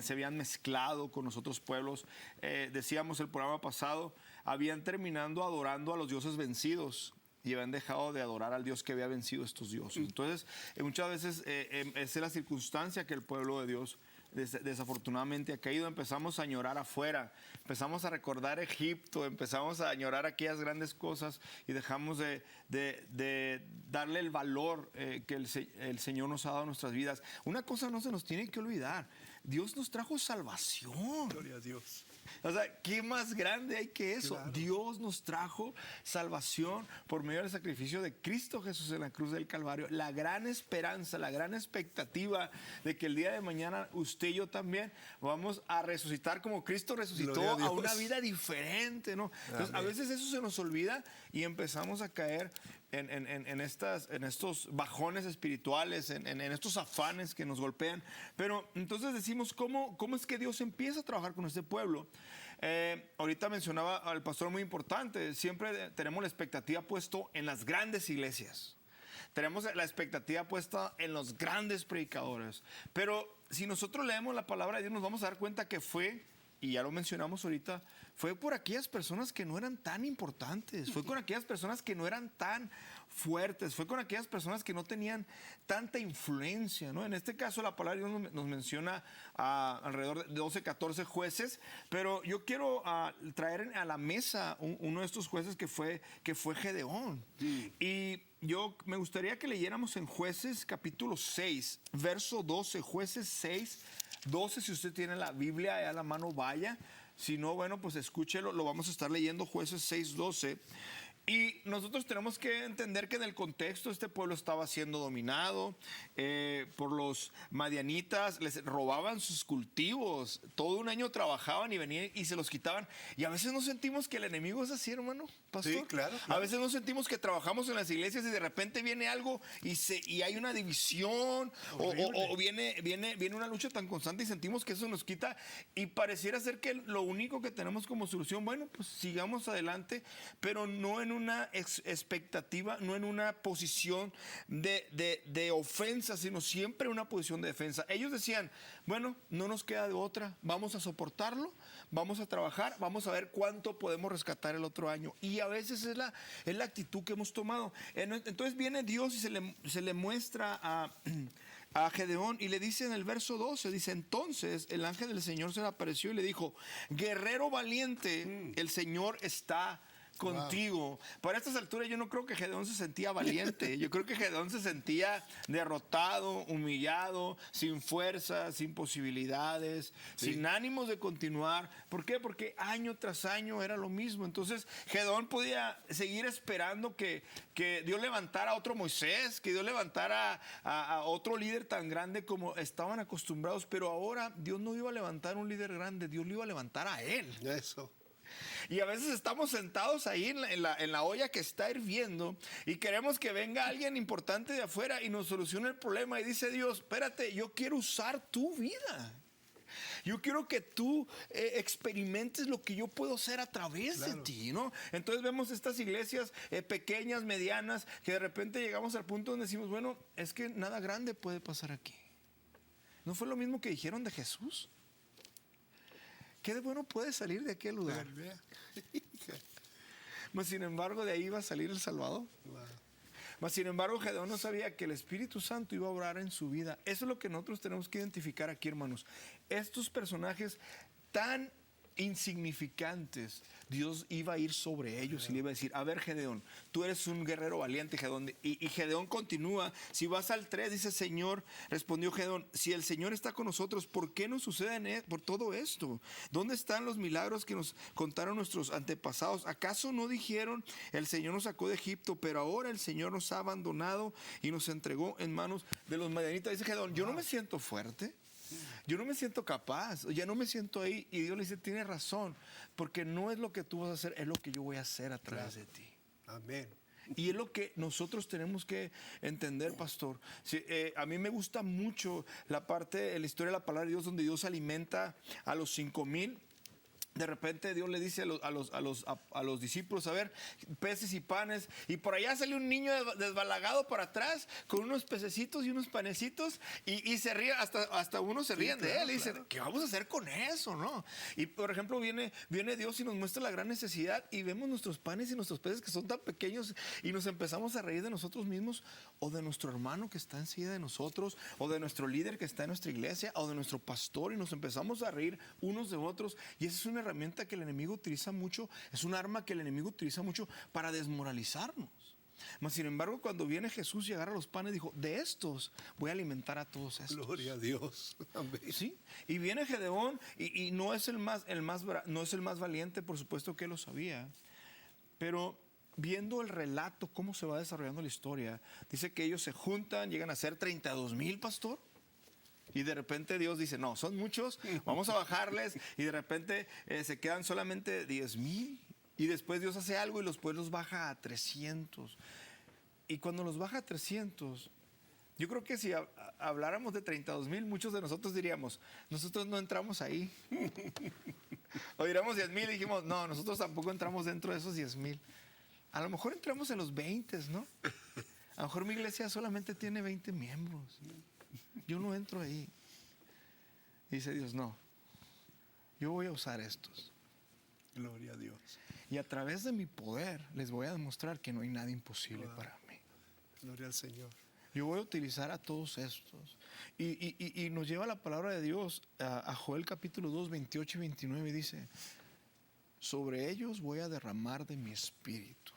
se habían mezclado con los otros pueblos. Decíamos el programa pasado, habían terminado adorando a los dioses vencidos y habían dejado de adorar al Dios que había vencido a estos dioses. Entonces, muchas veces esa es la circunstancia que el pueblo de Dios desafortunadamente ha caído. Empezamos a añorar afuera, empezamos a recordar Egipto, empezamos a añorar aquellas grandes cosas y dejamos de darle el valor que el Señor nos ha dado a nuestras vidas. Una cosa no se nos tiene que olvidar: Dios nos trajo salvación. Gloria a Dios. O sea, ¿qué más grande hay que eso? Claro. Dios nos trajo salvación por medio del sacrificio de Cristo Jesús en la cruz del Calvario. La gran esperanza, la gran expectativa de que el día de mañana usted y yo también vamos a resucitar como Cristo resucitó, a una vida diferente, ¿no? Entonces, a veces eso se nos olvida y empezamos a caer en estos bajones espirituales, en estos afanes que nos golpean. Pero entonces decimos, ¿cómo es que Dios empieza a trabajar con este pueblo? Ahorita mencionaba al pastor muy importante, siempre tenemos la expectativa puesto en las grandes iglesias. Tenemos la expectativa puesta en los grandes predicadores. Pero si nosotros leemos la palabra de Dios, nos vamos a dar cuenta que y ya lo mencionamos ahorita, fue por aquellas personas que no eran tan importantes, fue con aquellas personas que no eran tan fuertes, fue con aquellas personas que no tenían tanta influencia, ¿no? En este caso la palabra de Dios nos menciona alrededor de 12, 14 jueces, pero yo quiero traer a la mesa uno de estos jueces que fue Gedeón. Sí. Y yo me gustaría que leyéramos en Jueces capítulo 6, verso 12, Jueces 6, 12, si usted tiene la Biblia a la mano, vaya. Si no, bueno, pues escúchelo, lo vamos a estar leyendo, Jueces 6, 12. Y nosotros tenemos que entender que en el contexto este pueblo estaba siendo dominado por los madianitas, les robaban sus cultivos, todo un año trabajaban y venían y se los quitaban. Y a veces nos sentimos que el enemigo es así, hermano, pastor. Sí, claro. A veces nos sentimos que trabajamos en las iglesias y de repente viene algo y hay una división o viene una lucha tan constante y sentimos que eso nos quita y pareciera ser que lo único que tenemos como solución, bueno, pues sigamos adelante, pero no en una expectativa, no en una posición de ofensa, sino siempre en una posición de defensa. Ellos decían, bueno, no nos queda de otra, vamos a soportarlo, vamos a trabajar, vamos a ver cuánto podemos rescatar el otro año. Y a veces es la actitud que hemos tomado. Entonces viene Dios y se le muestra a Gedeón y le dice en el verso 12, dice, entonces el ángel del Señor se le apareció y le dijo, guerrero valiente, el Señor está contigo. Wow. Para estas alturas yo no creo que Gedeón se sentía valiente. Yo creo que Gedeón se sentía derrotado, humillado, sin fuerza, sin posibilidades, sin ánimos de continuar. ¿Por qué? Porque año tras año era lo mismo. Entonces Gedeón podía seguir esperando que Dios levantara a otro Moisés, que Dios levantara a otro líder tan grande como estaban acostumbrados. Pero ahora Dios no iba a levantar un líder grande, Dios lo iba a levantar a él. Eso. Y a veces estamos sentados ahí en la olla que está hirviendo y queremos que venga alguien importante de afuera y nos solucione el problema. Y dice Dios, espérate, yo quiero usar tu vida. Yo quiero que tú experimentes lo que yo puedo hacer a través de ti, ¿no? Entonces vemos estas iglesias pequeñas, medianas, que de repente llegamos al punto donde decimos, bueno, es que nada grande puede pasar aquí. ¿No fue lo mismo que dijeron de Jesús? ¿Qué de bueno puede salir de aquel lugar? Mas sin embargo, de ahí va a salir el Salvador. Wow. Mas sin embargo, Gedeón no sabía que el Espíritu Santo iba a obrar en su vida. Eso es lo que nosotros tenemos que identificar aquí, hermanos. Estos personajes tan insignificantes, Dios iba a ir sobre ellos y le iba a decir, a ver, Gedeón, tú eres un guerrero valiente, Gedeón. Y Gedeón continúa, si vas al 3, dice, Señor, respondió Gedeón, si el Señor está con nosotros, ¿por qué nos sucede por todo esto? ¿Dónde están los milagros que nos contaron nuestros antepasados? ¿Acaso no dijeron, el Señor nos sacó de Egipto, pero ahora el Señor nos ha abandonado y nos entregó en manos de los madianitas? Dice Gedeón, yo no me siento fuerte. Yo no me siento capaz, ya no me siento ahí. Y Dios le dice, tienes razón, porque no es lo que tú vas a hacer, es lo que yo voy a hacer a través de ti. Amén. Y es lo que nosotros tenemos que entender, pastor. Sí, a mí me gusta mucho la parte de la historia de la palabra de Dios, donde Dios alimenta a los 5,000. De repente Dios le dice a los discípulos, a ver, peces y panes. Y por allá sale un niño desbalagado para atrás con unos pececitos y unos panecitos y se ríe, hasta uno se ríen de él. Y dice, ¿qué vamos a hacer con eso? ¿No? Y por ejemplo viene Dios y nos muestra la gran necesidad y vemos nuestros panes y nuestros peces que son tan pequeños y nos empezamos a reír de nosotros mismos o de nuestro hermano que está enseguida de nosotros o de nuestro líder que está en nuestra iglesia o de nuestro pastor y nos empezamos a reír unos de otros. Y esa es una herramienta que el enemigo utiliza mucho, es un arma que el enemigo utiliza mucho para desmoralizarnos. Mas sin embargo, cuando viene Jesús y agarra los panes, dijo, de estos voy a alimentar a todos estos. Gloria a Dios. Amén. ¿Sí? Y viene Gedeón y no es no es el más valiente, por supuesto que lo sabía, pero viendo el relato, cómo se va desarrollando la historia, dice que ellos se juntan, llegan a ser 32,000, pastor. Y de repente Dios dice, no, son muchos, vamos a bajarles. Y de repente se quedan solamente 10,000. Y después Dios hace algo y los baja a 300. Y cuando los baja a 300, yo creo que si habláramos de 32,000, muchos de nosotros diríamos, nosotros no entramos ahí. O diríamos 10,000 y dijimos, no, nosotros tampoco entramos dentro de esos 10,000. A lo mejor entramos en los 20, ¿no? A lo mejor mi iglesia solamente tiene 20 miembros. Yo no entro ahí. Dice Dios, no, yo voy a usar estos. Gloria a Dios. Y a través de mi poder les voy a demostrar que no hay nada imposible para mí. Gloria al Señor. Yo voy a utilizar a todos estos. Y nos lleva la palabra de Dios a Joel capítulo 2, 28 y 29. Dice, sobre ellos voy a derramar de mi espíritu.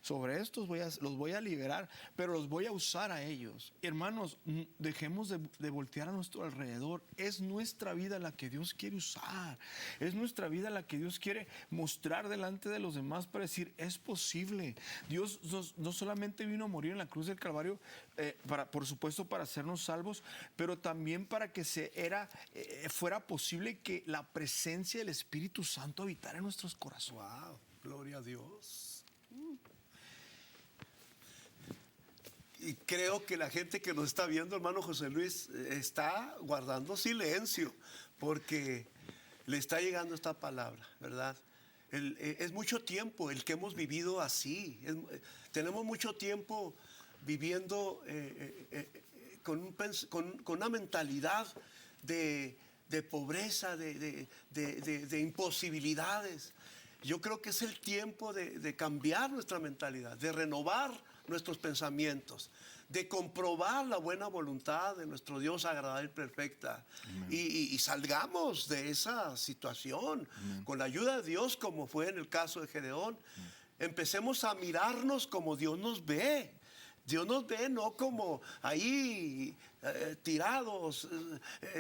Sobre estos los voy a liberar, pero los voy a usar a ellos. Hermanos, dejemos de voltear a nuestro alrededor. Es nuestra vida la que Dios quiere usar. Es nuestra vida la que Dios quiere mostrar delante de los demás para decir, es posible. Dios no solamente vino a morir en la cruz del Calvario, por supuesto para hacernos salvos, pero también para que fuera posible que la presencia del Espíritu Santo habitara en nuestros corazones. Wow, gloria a Dios. Y creo que la gente que nos está viendo, hermano José Luis, está guardando silencio porque le está llegando esta palabra, ¿verdad? Es mucho tiempo el que hemos vivido así. Tenemos mucho tiempo viviendo con una mentalidad de pobreza, de imposibilidades. Yo creo que es el tiempo de cambiar nuestra mentalidad, de renovar nuestros pensamientos, de comprobar la buena voluntad de nuestro Dios agradable y perfecta. Y salgamos de esa situación. Con la ayuda de Dios, como fue en el caso de Gedeón. Empecemos a mirarnos como Dios nos ve. Dios nos ve no como ahí tirados,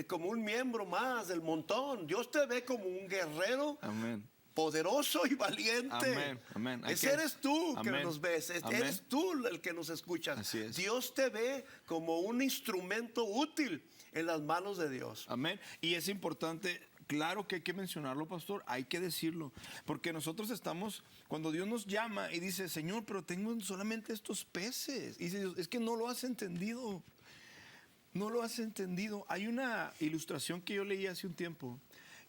como un miembro más del montón. Dios te ve como un guerrero. Amén. Poderoso y valiente. Amén, amén. Ese eres tú que amén. nos ves. Amén. Eres tú el que nos escuchas. Así es. Dios te ve como un instrumento útil en las manos de Dios. Amén. Y es importante, claro que hay que mencionarlo, pastor, hay que decirlo. Porque nosotros estamos, cuando Dios nos llama y dice, Señor, pero tengo solamente estos peces. Y dice Dios, es que no lo has entendido. No lo has entendido. Hay una ilustración que yo leí hace un tiempo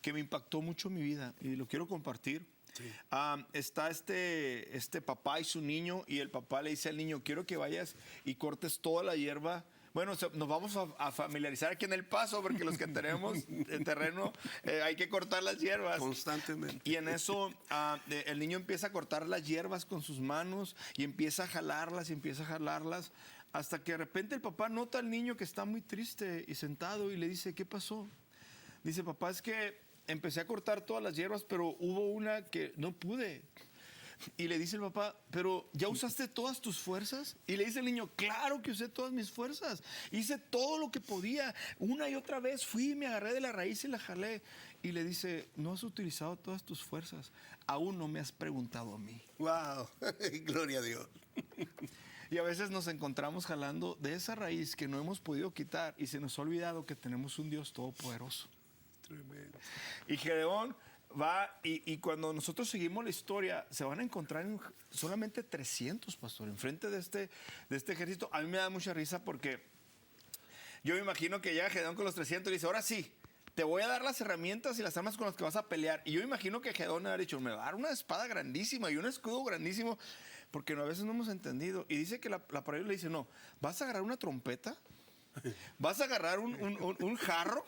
que me impactó mucho en mi vida y lo quiero compartir. Sí. Está este papá y su niño, y el papá le dice al niño, quiero que vayas y cortes toda la hierba. Bueno, nos vamos a familiarizar aquí en El Paso, porque los que tenemos el terreno hay que cortar las hierbas. Constantemente. Y en eso el niño empieza a cortar las hierbas con sus manos y empieza a jalarlas y empieza a jalarlas, hasta que de repente el papá nota al niño que está muy triste y sentado y le dice, ¿qué pasó? Dice, papá, es que empecé a cortar todas las hierbas, pero hubo una que no pude. Y le dice el papá, ¿pero ya usaste todas tus fuerzas? Y le dice el niño, claro que usé todas mis fuerzas. Hice todo lo que podía. Una y otra vez fui, me agarré de la raíz y la jalé. Y le dice, no has utilizado todas tus fuerzas. Aún no me has preguntado a mí. ¡Wow! Gloria a Dios. Y a veces nos encontramos jalando de esa raíz que no hemos podido quitar y se nos ha olvidado que tenemos un Dios todopoderoso. Tremendo. Y Gedeón va, y cuando nosotros seguimos la historia, se van a encontrar solamente 300, pastor, enfrente de este ejército. A mí me da mucha risa porque yo me imagino que llega Gedeón con los 300 y dice, ahora sí, te voy a dar las herramientas y las armas con las que vas a pelear. Y yo me imagino que Gedeón ha dicho, me va a dar una espada grandísima y un escudo grandísimo, porque a veces no hemos entendido. Y dice que la palabra le dice, no, vas a agarrar una trompeta, vas a agarrar un jarro,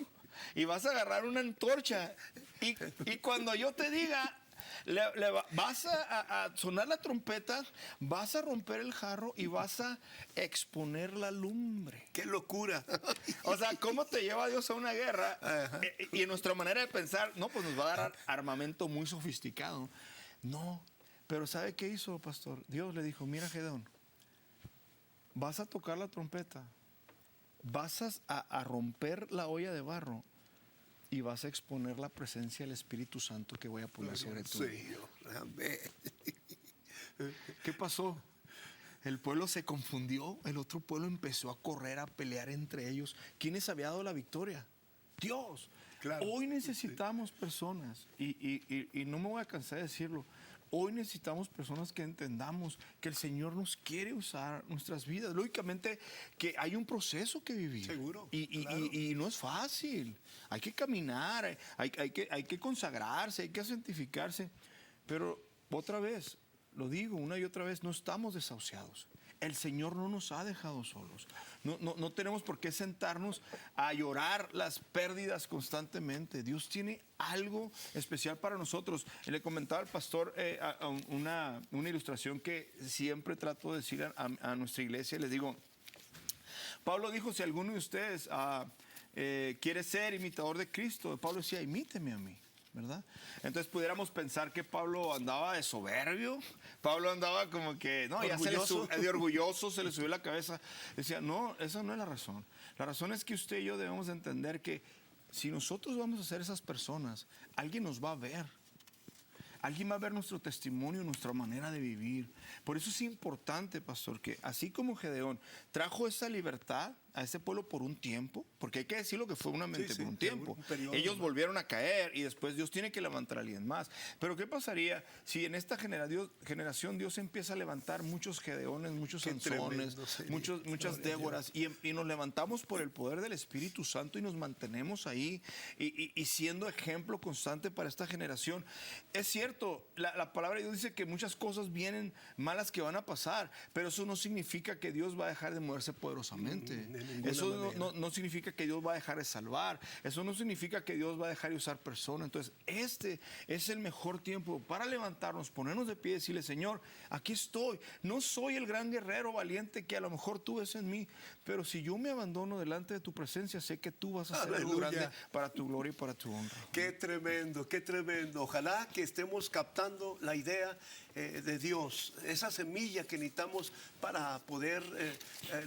y vas a agarrar una antorcha y cuando yo te diga, vas a sonar la trompeta, vas a romper el jarro y vas a exponer la lumbre. ¡Qué locura! O sea, ¿cómo te lleva Dios a una guerra? Y en nuestra manera de pensar, no, pues nos va a dar armamento muy sofisticado. No, pero ¿sabe qué hizo, pastor? Dios le dijo, mira, Gedeón, vas a tocar la trompeta, vas a romper la olla de barro y vas a exponer la presencia del Espíritu Santo que voy a poner sobre tu vida. ¿Qué pasó? El pueblo se confundió, el otro pueblo empezó a correr, a pelear entre ellos. ¿Quiénes había dado la victoria? Dios. Claro. Hoy necesitamos personas, y no me voy a cansar de decirlo, hoy necesitamos personas que entendamos que el Señor nos quiere usar nuestras vidas. Lógicamente que hay un proceso que vivir. Seguro. Y no es fácil. Hay que caminar, hay que consagrarse, hay que santificarse. Pero otra vez, lo digo una y otra vez, no estamos desahuciados. El Señor no nos ha dejado solos. No tenemos por qué sentarnos a llorar las pérdidas constantemente. Dios tiene algo especial para nosotros. Le comentaba al pastor una ilustración que siempre trato de decir a nuestra iglesia. Les digo, Pablo dijo, si alguno de ustedes quiere ser imitador de Cristo, Pablo decía, imíteme a mí, ¿verdad? Entonces pudiéramos pensar que Pablo andaba de soberbio, Pablo andaba como que, no, ya de orgulloso, se le subió la cabeza. Decía, no, esa no es la razón. La razón es que usted y yo debemos de entender que si nosotros vamos a ser esas personas, alguien nos va a ver. Alguien va a ver nuestro testimonio, nuestra manera de vivir. Por eso es importante, pastor, que así como Gedeón trajo esa libertad a ese pueblo por un tiempo, porque hay que decirlo que fue por un tiempo. Ellos volvieron a caer y después Dios tiene que levantar a alguien más. Pero ¿qué pasaría si en esta generación Dios empieza a levantar muchos Gedeones, muchos Sansones, muchas Déboras, y nos levantamos por el poder del Espíritu Santo y nos mantenemos ahí y siendo ejemplo constante para esta generación? Es cierto, cierto, la palabra de Dios dice que muchas cosas vienen malas que van a pasar, pero eso no significa que Dios va a dejar de moverse poderosamente. Eso no significa que Dios va a dejar de salvar. Eso no significa que Dios va a dejar de usar personas. Entonces, este es el mejor tiempo para levantarnos, ponernos de pie y decirle, Señor, aquí estoy. No soy el gran guerrero valiente que a lo mejor tú ves en mí, pero si yo me abandono delante de tu presencia, sé que tú vas a hacer algo grande para tu gloria y para tu honra. Qué tremendo, qué tremendo. Ojalá que estemos captando la idea de Dios, esa semilla que necesitamos para poder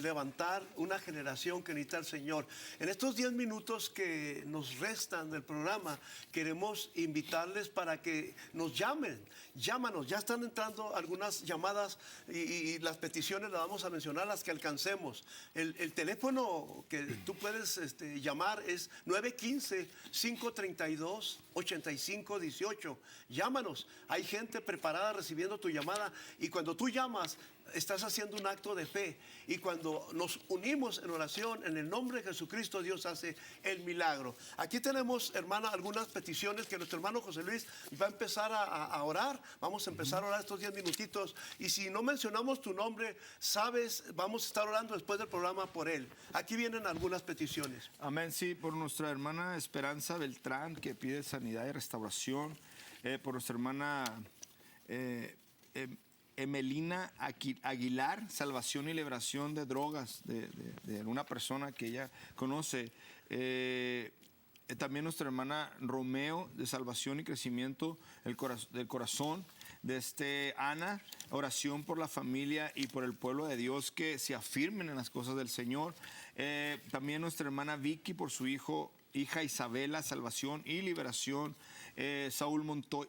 levantar una generación que necesita el Señor. En estos 10 minutos que nos restan del programa, queremos invitarles para que nos llamen. Llámanos, ya están entrando algunas llamadas y las peticiones las vamos a mencionar, las que alcancemos. El teléfono que tú puedes llamar es 915-532-8518. Llámanos, hay gente preparada recibiendo tu llamada y cuando tú llamas estás haciendo un acto de fe y cuando nos unimos en oración en el nombre de Jesucristo, Dios hace el milagro. Aquí tenemos, hermana, algunas peticiones que nuestro hermano José Luis va a empezar a orar. Vamos a empezar a orar estos 10 minutitos y si no mencionamos tu nombre, sabes, vamos a estar orando después del programa por él. Aquí vienen algunas peticiones. Amén, sí, por nuestra hermana Esperanza Beltrán, que pide sanidad y restauración, por nuestra hermana Emelina Aguilar, salvación y liberación de drogas de una persona que ella conoce. También nuestra hermana Romeo, de salvación y crecimiento del corazón. Ana, oración por la familia y por el pueblo de Dios, que se afirmen en las cosas del Señor. También nuestra hermana Vicky, por su hija Isabela, salvación y liberación.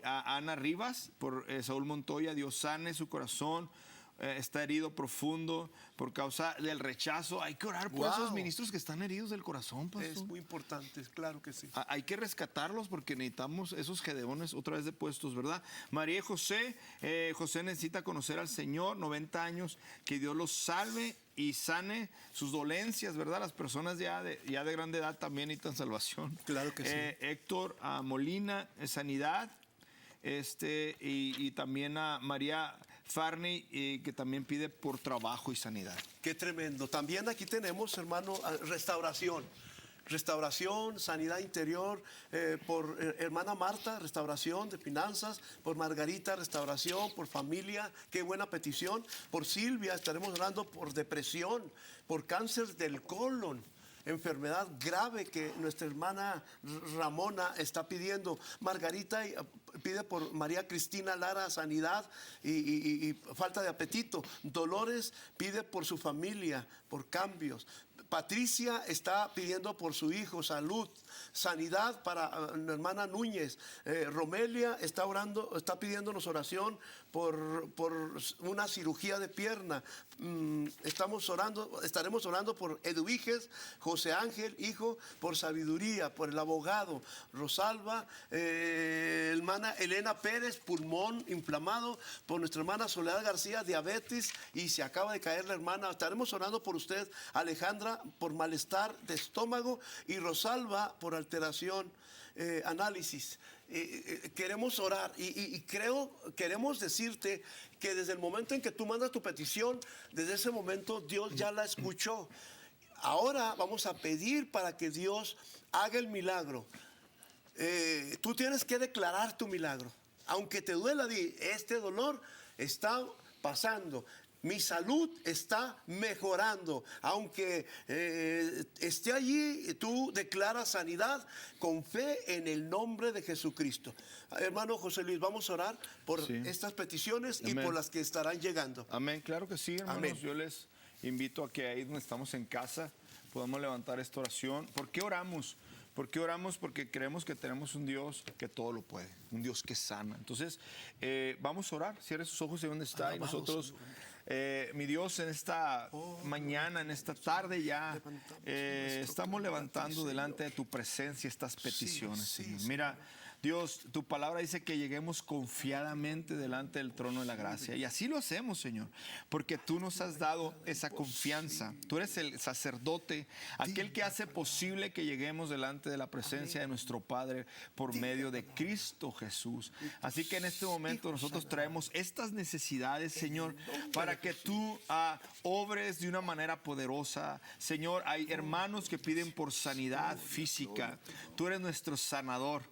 Ana Rivas, por Saúl Montoya, Dios sane su corazón. Está herido profundo por causa del rechazo. Hay que orar por esos ministros que están heridos del corazón, pastor. Es muy importante, claro que sí. Hay que rescatarlos porque necesitamos esos gedeones otra vez depuestos, ¿verdad? María José, José necesita conocer al Señor, 90 años, que Dios los salve y sane sus dolencias, ¿verdad? Las personas ya de grande edad también necesitan salvación. Claro que sí. Héctor Molina, sanidad. Y también a María Farney, que también pide por trabajo y sanidad. Qué tremendo. También aquí tenemos, hermano, restauración. Restauración, sanidad interior, por hermana Marta, restauración de finanzas, por Margarita, restauración, por familia, qué buena petición. Por Silvia, estaremos orando por depresión, por cáncer del colon. Enfermedad grave que nuestra hermana Ramona está pidiendo. Margarita pide por María Cristina Lara sanidad y falta de apetito. Dolores pide por su familia, por cambios. Patricia está pidiendo por su hijo salud, sanidad para la hermana Núñez. Romelia está orando, está pidiéndonos oración por una cirugía de pierna. Estaremos orando por Eduviges, José Ángel, hijo, por sabiduría, por el abogado. Rosalba, hermana Elena Pérez, pulmón inflamado, por nuestra hermana Soledad García, diabetes, y se acaba de caer la hermana. Estaremos orando por usted, Alejandra, por malestar de estómago, y Rosalba por alteración, análisis. Queremos orar y queremos decirte que desde el momento en que tú mandas tu petición, desde ese momento Dios ya la escuchó. Ahora vamos a pedir para que Dios haga el milagro. Tú tienes que declarar tu milagro. Aunque te duela, este dolor está pasando. Mi salud está mejorando. Aunque esté allí, tú declaras sanidad con fe en el nombre de Jesucristo. Hermano José Luis, vamos a orar por estas peticiones. Amén. Y por las que estarán llegando. Amén, claro que sí, hermanos. Amén. Yo les invito a que ahí donde estamos en casa podamos levantar esta oración. ¿Por qué oramos? ¿Por qué oramos? Porque creemos que tenemos un Dios que todo lo puede, un Dios que sana. Entonces, vamos a orar. Cierre sus ojos y donde está. Y nosotros, mi Dios, en esta mañana, en esta tarde ya, estamos levantando delante de tu presencia estas peticiones, Señor. Mira, Dios, tu palabra dice que lleguemos confiadamente delante del trono de la gracia. Y así lo hacemos, Señor, porque tú nos has dado esa confianza. Tú eres el sacerdote, aquel que hace posible que lleguemos delante de la presencia de nuestro Padre por medio de Cristo Jesús. Así que en este momento nosotros traemos estas necesidades, Señor, para que tú obres de una manera poderosa. Señor, hay hermanos que piden por sanidad física. Tú eres nuestro sanador.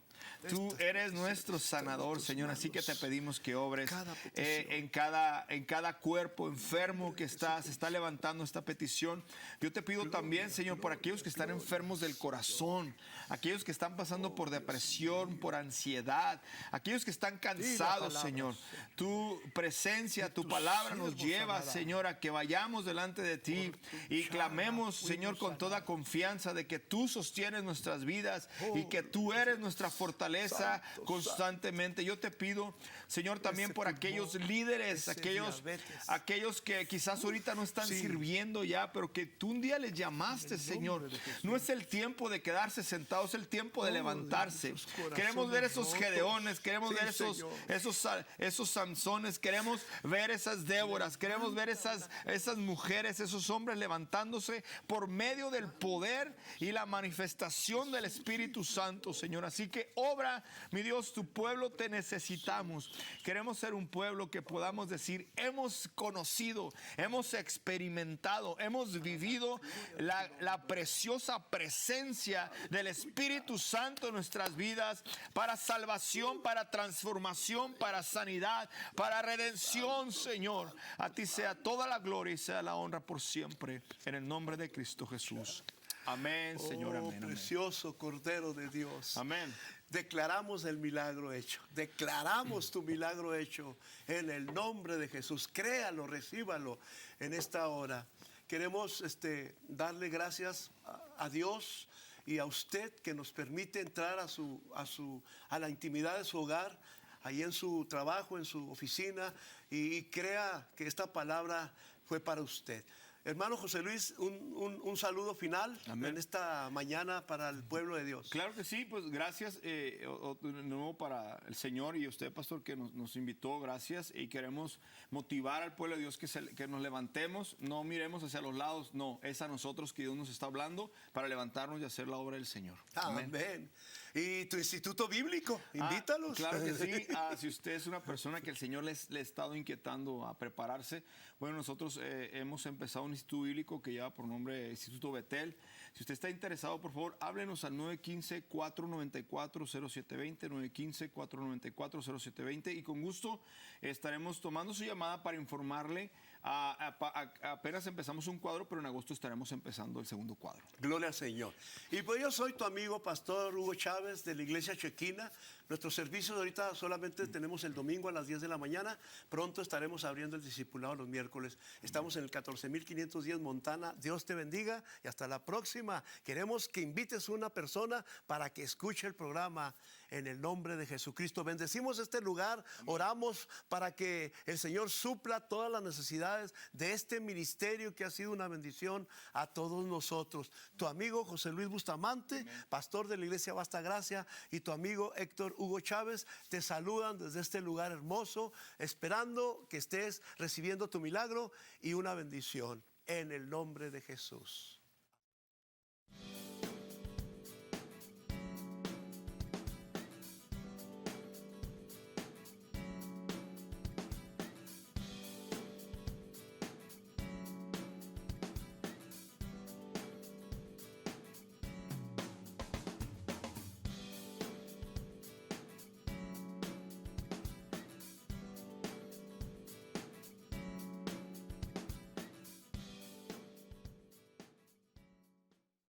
Tú eres nuestro sanador, Señor, así que te pedimos que obres en cada cuerpo enfermo que se está levantando esta petición. Yo te pido también, Señor, por aquellos que están enfermos del corazón, aquellos que están pasando por depresión, por ansiedad, aquellos que están cansados, Señor. Tu presencia, tu palabra nos lleva, Señor, a que vayamos delante de ti y clamemos, Señor, con toda confianza de que tú sostienes nuestras vidas y que tú eres nuestra fortaleza constantemente. Yo te pido, Señor, también por aquellos líderes, aquellos que quizás ahorita no están sirviendo ya, pero que tú un día les llamaste, Señor. No es el tiempo de quedarse sentados, es el tiempo de levantarse. Queremos ver esos Gedeones, queremos ver esos Samsones, queremos ver esas Déboras, queremos ver esas mujeres, esos hombres levantándose por medio del poder y la manifestación del Espíritu Santo, Señor. Así que obra, mi Dios, tu pueblo te necesitamos. Queremos ser un pueblo que podamos decir, hemos conocido, hemos experimentado, hemos vivido la preciosa presencia del Espíritu Santo en nuestras vidas para salvación, para transformación, para sanidad, para redención, Señor. A ti sea toda la gloria y sea la honra por siempre, en el nombre de Cristo Jesús. Amén, Señor, amén. Precioso Cordero de Dios. Amén. Declaramos el milagro hecho. Declaramos tu milagro hecho en el nombre de Jesús. Créalo, recíbalo en esta hora. Queremos darle gracias a Dios y a usted que nos permite entrar a la intimidad de su hogar, ahí en su trabajo, en su oficina, y crea que esta palabra fue para usted. Hermano José Luis, un saludo final. Amén. En esta mañana para el pueblo de Dios. Claro que sí, pues gracias de nuevo para el Señor y usted, pastor, que nos invitó, gracias. Y queremos motivar al pueblo de Dios que nos levantemos, no miremos hacia los lados, no, es a nosotros que Dios nos está hablando para levantarnos y hacer la obra del Señor. Amén. Amén. Y tu instituto bíblico, invítalos. Claro que sí. Si usted es una persona que el Señor le ha estado inquietando a prepararse, bueno, nosotros hemos empezado un instituto bíblico que lleva por nombre Instituto Betel. Si usted está interesado, por favor, háblenos al 915-494-0720, 915-494-0720 y con gusto estaremos tomando su llamada para informarle. Apenas empezamos un cuadro, pero en agosto estaremos empezando el segundo cuadro. Gloria al Señor. Y pues yo soy tu amigo Pastor Hugo Chávez de la Iglesia Chequina. Nuestros servicios ahorita solamente tenemos el domingo a las 10 de la mañana. Pronto estaremos abriendo el discipulado los miércoles. Estamos en el 14.510 Montana. Dios te bendiga y hasta la próxima. Queremos que invites a una persona para que escuche el programa en el nombre de Jesucristo. Bendecimos este lugar, oramos para que el Señor supla todas las necesidades de este ministerio que ha sido una bendición a todos nosotros. Tu amigo José Luis Bustamante, pastor de la Iglesia Basta Gracia, y tu amigo Héctor Hugo Chávez te saludan desde este lugar hermoso, esperando que estés recibiendo tu milagro y una bendición en el nombre de Jesús.